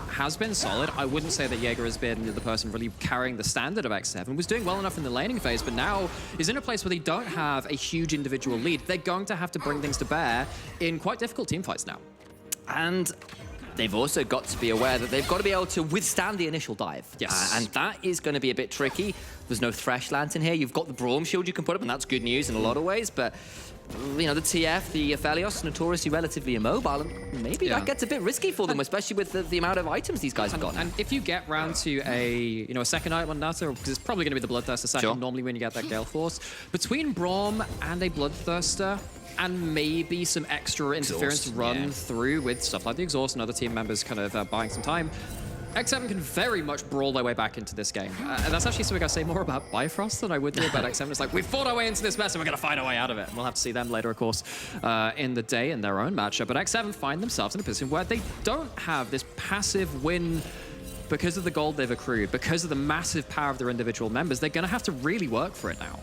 has been solid. I wouldn't say that Jaeger has been the person really carrying the standard of X7. Was doing well enough in the laning phase, but now is in a place where they don't have a huge individual lead. They're going to have to bring things to bear in quite difficult team fights now. And they've also got to be aware that they've got to be able to withstand the initial dive. Yes. And that is going to be a bit tricky. There's no Thresh Lantern here. You've got the Braum Shield you can put up, and that's good news in a lot of ways, but you know, the TF, the Aphelios, notoriously relatively immobile, and maybe that gets a bit risky for them, especially with the amount of items these guys have got. And if you get round to a second item on Nata, because it's probably going to be the Bloodthirster second, normally when you get that Gale Force, between Braum and a Bloodthirster, and maybe some extra interference run through with stuff like the Exhaust and other team members kind of buying some time, X7 can very much brawl their way back into this game. And that's actually something I say more about Bifrost than I would do about X7. It's like, we've fought our way into this mess and we're going to find our way out of it. And we'll have to see them later, of course, in the day in their own matchup. But X7 find themselves in a position where they don't have this passive win because of the gold they've accrued, because of the massive power of their individual members. They're going to have to really work for it now.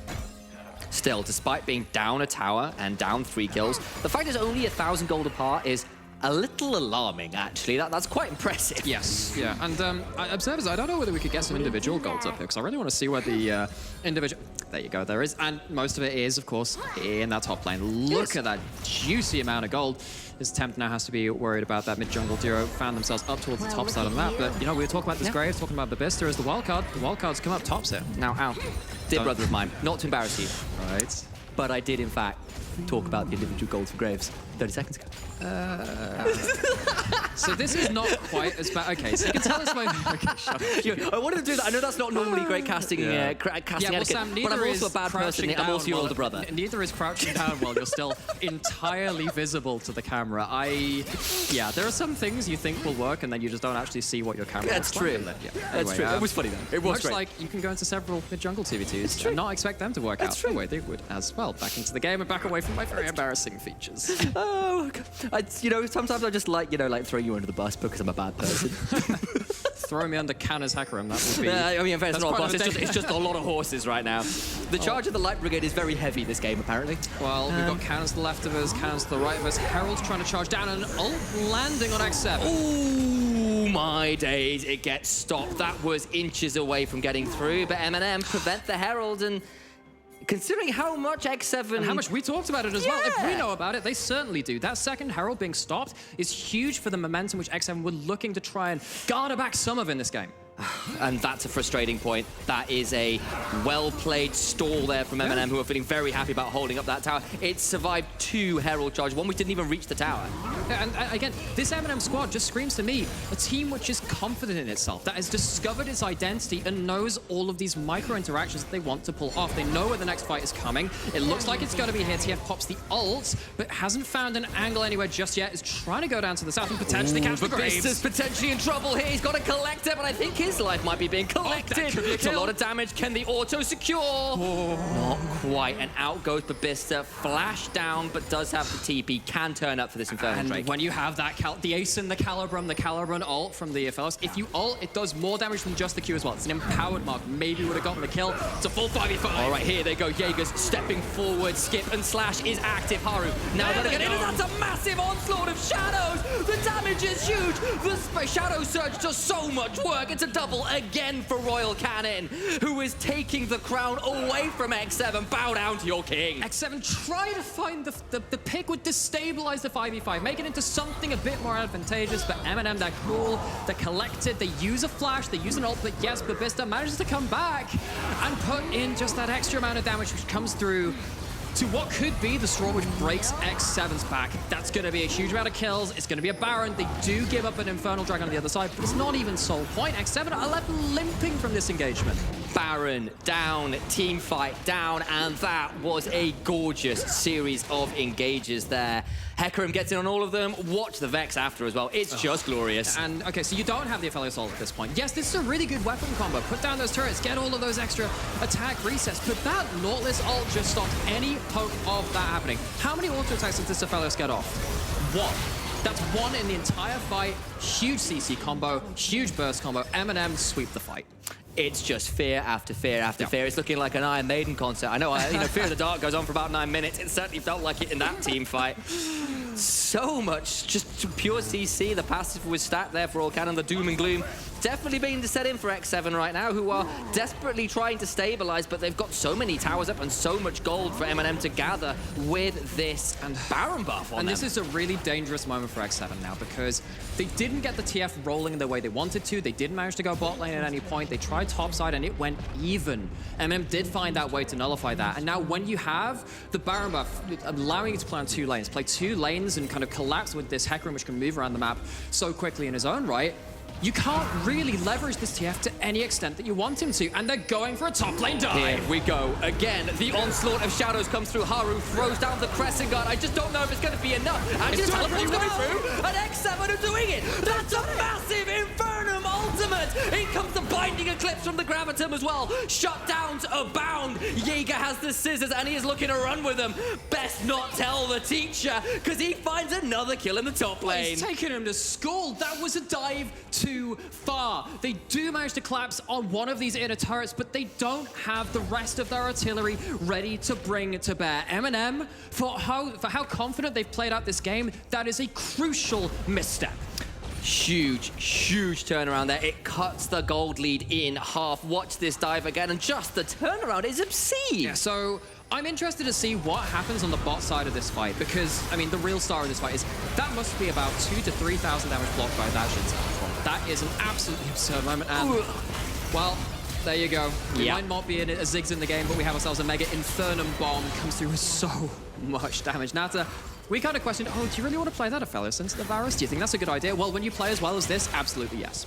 Still, despite being down a tower and down 3 kills, the fact is only 1,000 gold apart is a little alarming, actually. That's quite impressive. Yes, yeah. And observers, I don't know whether we could get some individual golds up here, because I really want to see where the individual... There you go, there is. And most of it is, of course, in that top lane. Look at that juicy amount of gold. His Temp now has to be worried about that mid-jungle duo. Found themselves up towards the top side of the map. But, you know, we were talking about this Graves, talking about Babista as the wildcard. The wildcards come up tops here. Now, dear brother of mine, not to embarrass you, Right. but I did, in fact, talk about the individual golds for Graves 30 seconds ago. So this is not quite as bad. Okay, so you can tell us my... Okay, shut up. I wanted to do that. I know that's not normally great casting, casting well, etiquette, Sam, but I'm also a bad person. I'm also your while- older brother. Neither is crouching down while you're still entirely visible to the camera. Yeah, there are some things you think will work, and then you just don't actually see what your camera That's looks like. true. Yeah. That's Anyway, true. It was funny, though. It was much great. like you can go into several mid-jungle TVTs and not expect them to work out the way they would as well. Back into the game and back away from my very embarrassing features. Oh, God. Sometimes I just like throwing you under the bus because I'm a bad person. Throw me under Canna's Hackerum, that would be... I mean, in fact, it's not a quite bus. an It's just a lot of horses right now. The charge of the Light Brigade is very heavy this game, apparently. Well, we've got cannons to the left of us, cannons to the right of us. Herald's trying to charge down, and an ult landing on X7. Ooh, my days. It gets stopped. That was inches away from getting through, but MNM prevent the Herald, and considering how much X7... And how much we talked about it as well. If we know about it, they certainly do. That second Herald being stopped is huge for the momentum which X7 were looking to try and garner back some of in this game. And that's a frustrating point. That is a well-played stall there from MNM, who are feeling very happy about holding up that tower. It survived 2 Herald charges, one which didn't even reach the tower. And again, this MNM squad just screams to me a team which is confident in itself, that has discovered its identity and knows all of these micro-interactions that they want to pull off. They know where the next fight is coming. It looks like it's going to be here. TF pops the ult, but hasn't found an angle anywhere just yet. Is trying to go down to the south and potentially catch the Graves. Babista's potentially in trouble here. He's got to collect it, but I think his life might be being collected. It's a lot of damage. Can the auto secure? Not quite. And out goes Babista. Flash down, but does have the TP. Can turn up for this Infernal And Drake. when you have that, the Ace in the Calibrum ult from the Aphelios, if you ult, it does more damage than just the Q as well. It's an empowered mark. Maybe would have gotten the kill. It's a full 5v5. All right, here they go. Jaeger's stepping forward. Skip and Slash is active. Haru now going to get in. That's a massive onslaught of shadows. The damage is huge. The Shadow Surge does so much work. It's a double again for Royal Cannon, who is taking the crown away from X7. Bow down to your king. X7 try to find the pick would destabilize the 5v5, make it into something a bit more advantageous, but MNM, they're cool, they're collected, they use a flash, they use an ult, but yes, Babista manages to come back and put in just that extra amount of damage which comes through to what could be the straw which breaks X7's back. That's going to be a huge amount of kills. It's going to be a Baron. They do give up an Infernal Dragon on the other side, but it's not even soul point. X7 are left limping from this engagement. Baron down, team fight down, and that was a gorgeous series of engages there. Hecarim gets in on all of them. Watch the Vex after as well. It's just glorious. And, okay, so you don't have the Aphelios ult at this point. Yes, this is a really good weapon combo. Put down those turrets, get all of those extra attack resets, but that Nautilus ult just stopped any hope of that happening. How many auto attacks did this Aphelios get off? 1. That's one in the entire fight. Huge CC combo, huge burst combo. MNM sweep the fight. It's just fear after fear after fear. It's looking like an Iron Maiden concert. I know, Fear of the Dark goes on for about 9 minutes. It certainly felt like it in that team fight. So much, just pure CC. The passive was stacked there for all Cannon. The doom and gloom definitely being set in for X7 right now, who are desperately trying to stabilize, but they've got so many towers up and so much gold for MNM to gather with this Baron buff on them. And this is a really dangerous moment for X7 now, because they didn't get the TF rolling in the way they wanted to. They didn't manage to go bot lane at any point. They tried topside and it went even. MNM did find that way to nullify that. And now when you have the Baron buff, allowing you to play on 2 lanes, play 2 lanes and kind of collapse with this Hecarim, which can move around the map so quickly in his own right, you can't really leverage this TF to any extent that you want him to, and they're going for a top lane dive. Here we go again. The onslaught of shadows comes through. Haru throws down the Crescent Guard. I just don't know if it's going to be enough. And It's just doing pretty coming well. through, and X7 are doing it. That's a massive Infernum ultimate. In comes the Binding Eclipse from the Gravitum as well. Shutdowns abound. Jaeger has the scissors, and he is looking to run with them. Best not tell the teacher, because he finds another kill in the top lane. He's taking him to school. That was a dive too far. They do manage to collapse on one of these inner turrets, but they don't have the rest of their artillery ready to bring to bear. MNM, for how confident they've played out this game, that is a crucial misstep. Huge, huge turnaround there. It cuts the gold lead in half. Watch this dive again, and just the turnaround is obscene. Yeah, so I'm interested to see what happens on the bot side of this fight, because, I mean, the real star of this fight is that must be about 2,000 to 3,000 damage blocked by that Shin. That is an absolutely absurd moment, and, well, there you go. We might not be in a Ziggs in the game, but we have ourselves a Mega Infernum bomb. Comes through with so much damage. Nata, we kind of questioned, oh, do you really want to play that Aphelios into the Varus? Do you think that's a good idea? Well, when you play as well as this, absolutely yes.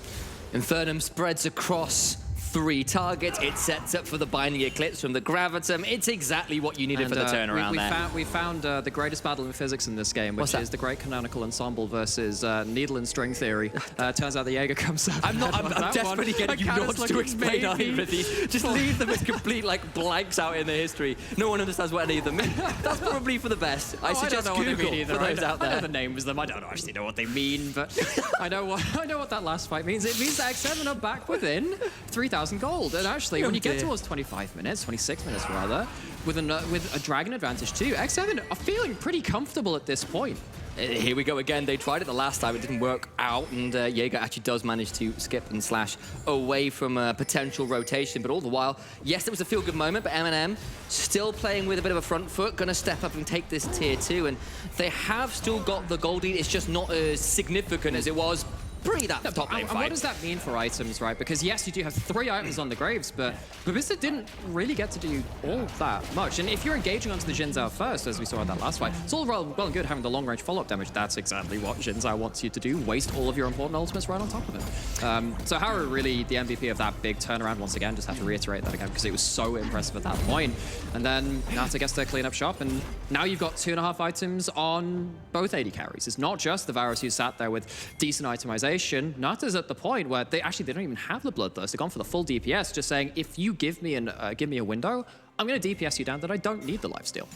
Infernum spreads across 3 targets. It sets up for the Binding Eclipse from the Gravitum. It's exactly what you needed for the turnaround we found the greatest battle in physics in this game, which is the Great Canonical Ensemble versus Needle and String Theory. Turns out the Jaeger comes out. I'm desperately getting you not to explain either of these. Just leave them as complete blanks out in the history. No one understands what any of them mean. That's probably for the best. I suggest don't know Google what they mean either. for those out there. I know the names of them. I don't actually know what they mean, but I know what that last fight means. It means that X7 are back within 3,000 gold. And actually, when you get towards 25 minutes, 26 minutes rather, with a dragon advantage too, X7 are feeling pretty comfortable at this point. Here we go again. They tried it the last time. It didn't work out, and Jaeger actually does manage to skip and slash away from a potential rotation. But all the while, yes, it was a feel-good moment, but MNM still playing with a bit of a front foot, going to step up and take this tier 2. And they have still got the gold lead. It's just not as significant as it was that top lane and fight. what does that mean for items, right? Because yes, you do have 3 items on the Graves, but Babista didn't really get to do all that much. And if you're engaging onto the Jin Zhao first, as we saw in that last fight, it's all well and good having the long-range follow-up damage. That's exactly what Jin Zhao wants you to do. Waste all of your important ultimates right on top of it. So Haru really the MVP of that big turnaround once again. Just have to reiterate that again because it was so impressive at that point. And then Nata gets to clean up shop, and now you've got 2.5 items on both AD carries. It's not just the Varus who sat there with decent itemization. Nata's at the point where they don't even have the Bloodthirst. They've gone for the full DPS, just saying, if you give me a window, I'm going to DPS you down that I don't need the lifesteal.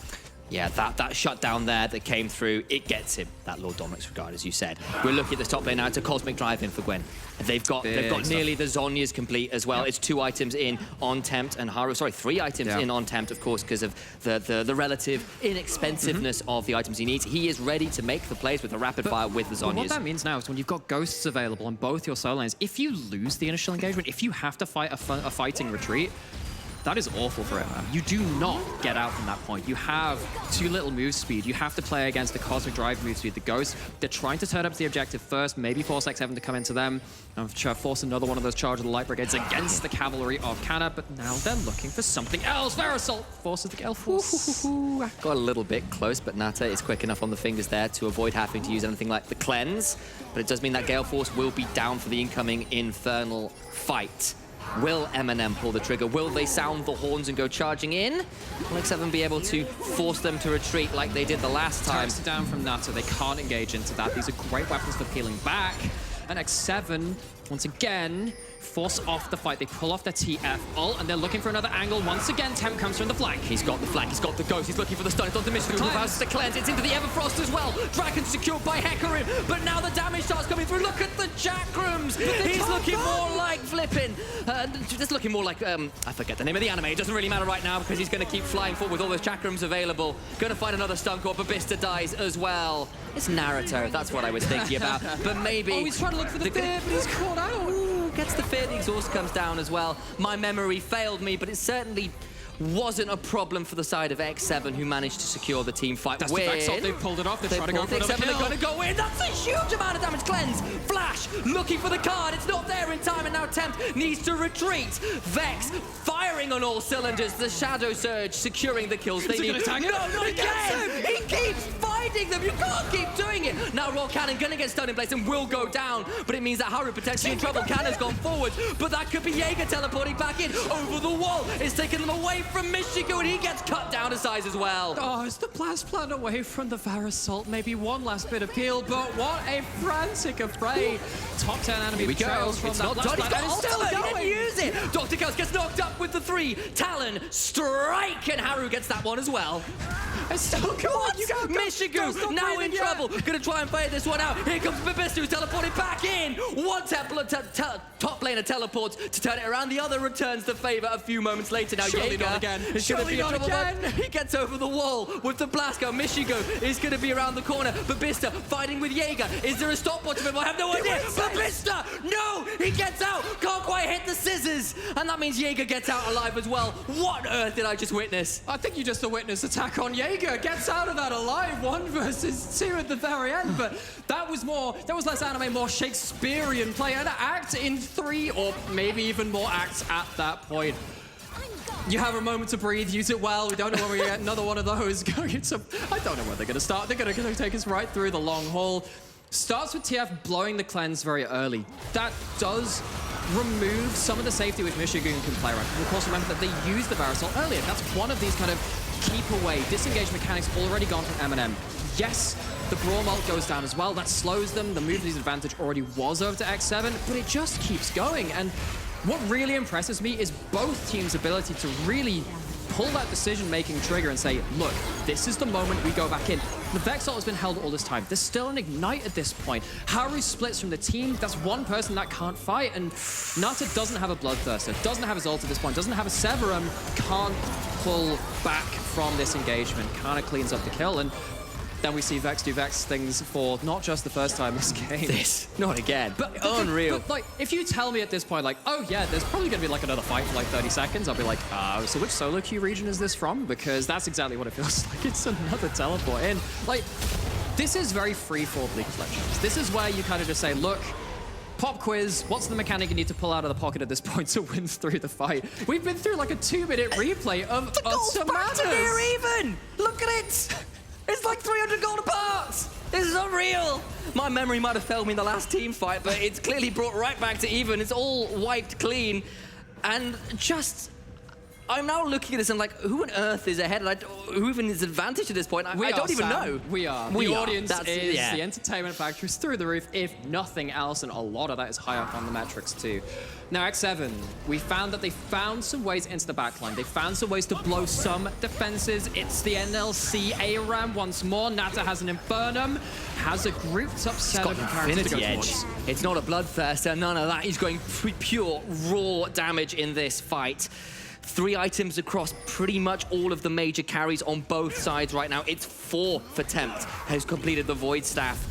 Yeah, that shutdown there that came through, it gets him, that Lord Dominic's regard, as you said. We're looking at the top lane now. It's a Cosmic Drive in for Gwen. They've got nearly the Zhonya's complete as well. Yep. It's 2 items in on Tempt and Haru. Sorry, 3 items in on Tempt, of course, because of the relative inexpensiveness of the items he needs. He is ready to make the plays with the rapid fire with the Zhonya's. What that means now is when you've got ghosts available on both your solo lanes, if you lose the initial engagement, if you have to fight a fighting retreat, that is awful for him. You do not get out from that point. You have too little move speed. You have to play against the Cosmic Drive move speed. The Ghosts, they're trying to turn up to the objective first, maybe force X7 to come into them, and force another one of those Charge of the Light Brigades against the cavalry of Canna, but now they're looking for something else. Verisol forces the Gale Force. Got a little bit close, but Nata is quick enough on the fingers there to avoid having to use anything like the Cleanse, but it does mean that Gale Force will be down for the incoming Infernal fight. Will MNM pull the trigger? Will they sound the horns and go charging in? Will X7 be able to force them to retreat like they did the last time? Turrets down from Nata. They can't engage into that. These are great weapons for peeling back. And X7, once again, force off the fight. They pull off their TF ult, and they're looking for another angle. Once again, Temp comes from the flank. He's got the flank, he's got the ghost, he's looking for the stun. It's on the mission who has to cleanse. It's into the Everfrost as well. Dragon secured by Hecarim, but now the damage starts coming through. Look at the Chakrams. He's looking more like flipping. Just looking more like, I forget the name of the anime. It doesn't really matter right now because he's going to keep flying forward with all those Chakrams available. Going to find another stun core, but Bista dies as well. It's Naruto, that's what I was thinking about. But maybe... Oh, he's trying to look for the fear, but he's caught out. Ooh, gets the fear, the exhaust comes down as well. My memory failed me, but it certainly wasn't a problem for the side of X7 who managed to secure the team fight. That's the Vexel. They've pulled it off. They're trying to go for another kill. They're going to go in. That's a huge amount of damage. Cleanse. Flash. Looking for the card. It's not there in time. And now Temp needs to retreat. Vex firing on all cylinders. The Shadow Surge securing the kills they need. No, not again. He keeps finding them. You can't keep doing it. Now Raw Cannon going to get stunned in place and will go down. But it means that Haru potentially in trouble. Cannon's gone forward. But that could be Jaeger teleporting back in over the wall. It's taking them away from Michigo, and he gets cut down to size as well. Oh, it's the Blast Plant away from the Varasalt. Maybe one last bit of peel, but what a frantic affray. Top 10 enemy betrayals from that Blast Plant. And it's still going. He didn't use it. Dr. Chaos gets knocked up with the 3. Talon, strike, and Haru gets that one as well. It's still going. Michigo now in trouble. Gonna try and fade this one out. Here comes Babista, who's teleported back in. One top laner teleports to turn it around. The other returns the favor a few moments later. Now Surely Jaeger not again. is going to be in Surely trouble. not again. He gets over the wall with the Blasco. Michigo is going to be around the corner. Babista fighting with Jaeger. Is there a stopwatch of him? I have no idea. Babista! No! He gets out. Can't quite hit the scissors. And that means Jaeger gets out alive as well. What on earth did I just witness? I think you just witnessed attack on Jaeger. Gets out of that alive. 1 versus 2 at the very end. But that was less anime, more Shakespearean play. An act in 3 or maybe even more acts at that point. You have a moment to breathe, use it well. We don't know when we get another one of those going into... I don't know where they're going to start. They're going to take us right through the long haul. Starts with TF blowing the cleanse very early. That does remove some of the safety which Michigan can play around. Of course, remember that they used the Varasol earlier. That's one of these kind of keep away, disengage mechanics already gone from MNM. Yes, the Brawl ult goes down as well. That slows them. The move disadvantage already was over to X7, but it just keeps going. And what really impresses me is both teams' ability to really pull that decision-making trigger and say, look, this is the moment we go back in. The Vexalt has been held all this time. There's still an Ignite at this point. Haru splits from the team. That's one person that can't fight. And Nata doesn't have a Bloodthirster, doesn't have his ult at this point, doesn't have a Severum, can't pull back from this engagement, kind of cleans up the kill. And then we see Vex do Vex things for not just the first time this game. Not again. But unreal. But like, if you tell me at this point, like, oh yeah, there's probably gonna be like another fight for like 30 seconds, I'll be like, so which solo queue region is this from? Because that's exactly what it feels like. It's another teleport in. Like, this is very free for League of Legends. This is where you kind of just say, look, pop quiz, what's the mechanic you need to pull out of the pocket at this point to win through the fight? We've been through like a 2-minute replay of back to near even. Look at it. It's like 300 gold apart! This is unreal! My memory might have failed me in the last team fight, but it's clearly brought right back to even. It's all wiped clean. And just... I'm now looking at this and like, who on earth is ahead? And who even is advantage at this point? I don't even know. We are. The audience is the entertainment factor is through the roof, if nothing else, and a lot of that is high up on the metrics too. Now, X7, we found that they found some ways into the backline. They found some ways to blow some defenses. It's the NLC ARAM once more. Nata has an Infernum, has a grouped up set of characters to go towards. It's not a Bloodthirster, none of that. He's going pure, raw damage in this fight. 3 items across pretty much all of the major carries on both sides right now. It's 4 for Tempt, who's completed the Void Staff.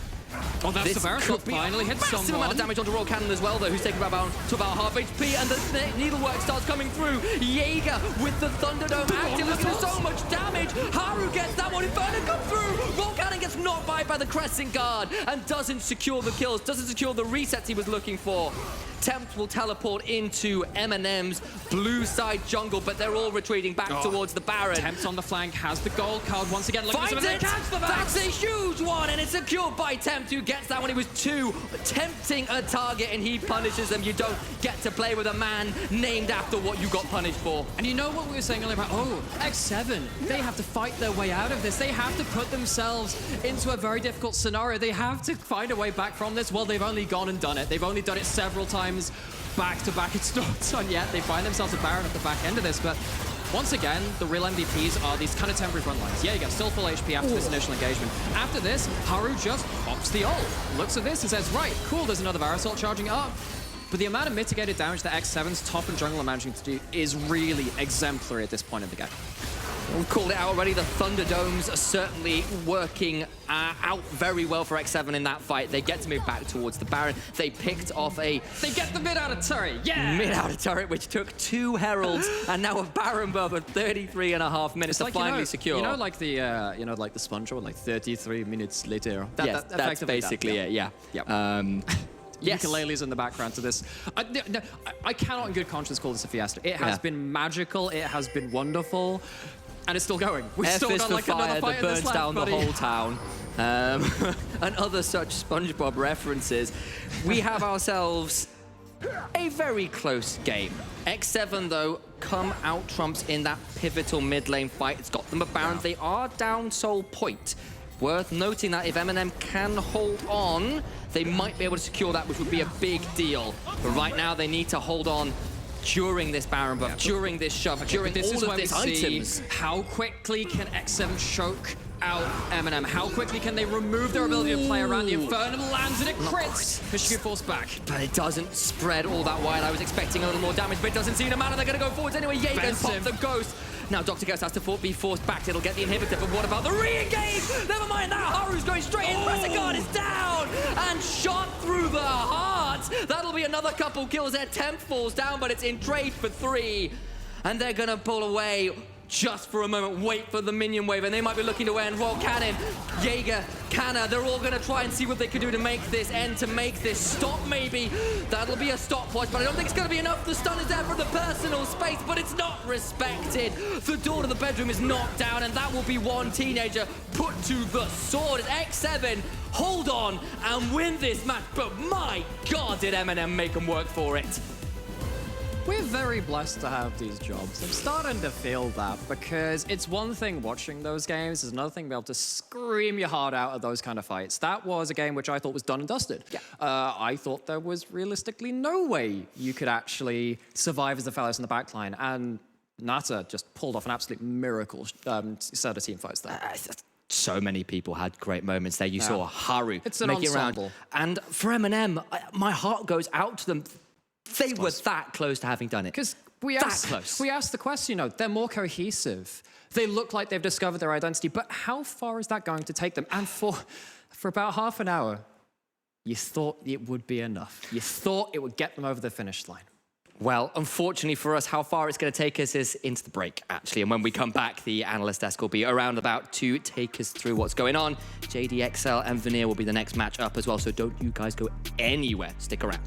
Oh, that's the Varasol finally hit someone. Massive amount of damage onto Raw Cannon as well, though, who's taken about half HP, and the needlework starts coming through. Jaeger with the Thunderdome active, looking at so much damage. Haru gets that one, Inferno come through. Raw Cannon gets knocked by the Crescent Guard and doesn't secure the kills, doesn't secure the resets he was looking for. Tempt will teleport into MNM's blue side jungle, but they're all retreating back towards the Baron. Tempt on the flank, has the gold card once again. Finds it! That's a huge one, and it's secured by Tempt, who gets that one. He was too tempting a target, and he punishes them. You don't get to play with a man named after what you got punished for. And you know what we were saying earlier about, X7, they have to fight their way out of this. They have to put themselves into a very difficult scenario. They have to find a way back from this. Well, they've only gone and done it. They've only done it several times back-to-back, it's not done yet. They find themselves a Baron at the back end of this, but once again, the real MVPs are these kind of temporary front lines. Yeah, you got still full HP after this initial engagement. After this, Haru just pops the ult, looks at this and says, right, cool, there's another Varasol charging up. But the amount of mitigated damage that X7's top and jungle are managing to do is really exemplary at this point in the game. We've called it out already. The Thunderdomes are certainly working out very well for X7 in that fight. They get to move back towards the Baron. They picked off They get the mid out of turret, yeah! mid out of turret, which took 2 Heralds and now a Baron buff of 33.5 minutes to finally secure. You know, like the like the SpongeBob, like 33 minutes later. Yes, that's basically it. Yeah. Yes. Ukuleles in the background to this. I cannot in good conscience call this a fiesta. It has been magical. It has been wonderful. And it's still going. We've still got like another fight that burns down buddy. the whole town. And other such SpongeBob references. We have ourselves a very close game. X7, though, come out trumps in that pivotal mid lane fight. It's got them a Baron. They are down Soul Point. Worth noting that if MNM can hold on, they might be able to secure that, which would be a big deal. But right now, they need to hold on during this Baron buff, during this shove, during all of these items. How quickly can X7 choke out MNM? How quickly can they remove their ability to play around? The Infernal lands and it crits. Fishku forced back. But it doesn't spread all that wide. I was expecting a little more damage, but it doesn't seem to matter. They're going to go forwards anyway. Jaeger's popped the Ghost. Now Dr. Ghost has to be forced back. It'll get the inhibitor, but what about the re-engage? Never mind that. Haru's going straight in. Pressagard is down and shot through the heart. That'll be another couple kills. Their temp falls down, but it's in trade for 3. And they're going to pull away just for a moment, wait for the minion wave, and they might be looking to end. Well, Cannon, Jaeger, Canna, they're all going to try and see what they can do to make this end, to make this stop maybe. That'll be a stopwatch, but I don't think it's going to be enough. The stun is there for the personal space, but it's not respected. The door to the bedroom is knocked down, and that will be one teenager put to the sword as X7 hold on and win this match. But my God, did MNM make them work for it. We're very blessed to have these jobs. I'm starting to feel that because it's one thing watching those games, it's another thing being able to scream your heart out at those kind of fights. That was a game which I thought was done and dusted. Yeah. I thought there was realistically no way you could actually survive as the fellows in the backline, and Nata just pulled off an absolute miracle set of team fights there. So many people had great moments there. You saw Haru it's an make it around. ensemble. And for MNM, my heart goes out to them. They were that close to having done it. Because we asked the question, they're more cohesive. They look like they've discovered their identity, but how far is that going to take them? And for about half an hour, you thought it would be enough. You thought it would get them over the finish line. Well, unfortunately for us, how far it's going to take us is into the break, actually. And when we come back, the analyst desk will be around about to take us through what's going on. JDXL and Veneer will be the next match up as well, so don't you guys go anywhere. Stick around.